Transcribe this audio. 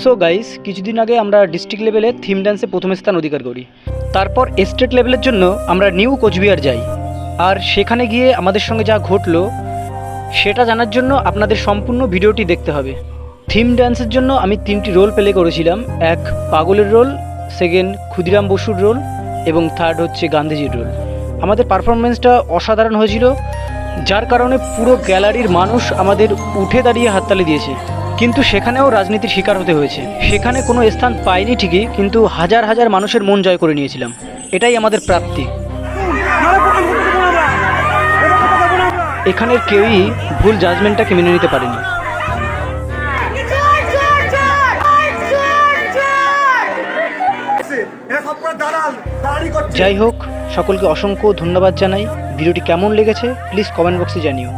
So guys, কিছুদিন আগে আমরা ডিস্ট্রিক্ট লেভেলে থিম ডান্সে প্রথম স্থান অধিকার করি। তারপর স্টেট লেভেলের জন্য আমরা নিউ কোচবিহার যাই। আর সেখানে গিয়ে আমাদের সঙ্গে যা ঘটলো সেটা জানার জন্য আপনাদের সম্পূর্ণ ভিডিওটি দেখতে হবে। থিম ডান্সের জন্য আমি 3টি রোল প্লে করেছিলাম। এক পাগলের রোল, সেকেন্ড ক্ষুদিরাম বসুর রোল এবং থার্ড হচ্ছে গান্ধীজির রোল। আমাদের পারফরমেন্সটা অসাধারণ হয়েছিল, যার কারণে পুরো গ্যালারির মানুষ আমাদের উঠে দাঁড়িয়ে হাততালি দিয়েছে। কিন্তু সেখানেও রাজনীতির শিকার হতে হয়েছে। সেখানে কোনো স্থান পাইনি ঠিকই, কিন্তু হাজার হাজার মানুষের মন জয় করে নিয়েছিলাম। এটাই আমাদের প্রাপ্তি। এখানের কেউই ভুল জাজমেন্টটাকে মেনে নিতে পারেনি। যাই হোক, সকলকে অসংখ্য ধন্যবাদ জানাই। ভিডিওটি কেমন লেগেছে প্লিজ কমেন্ট বক্সে জানিও।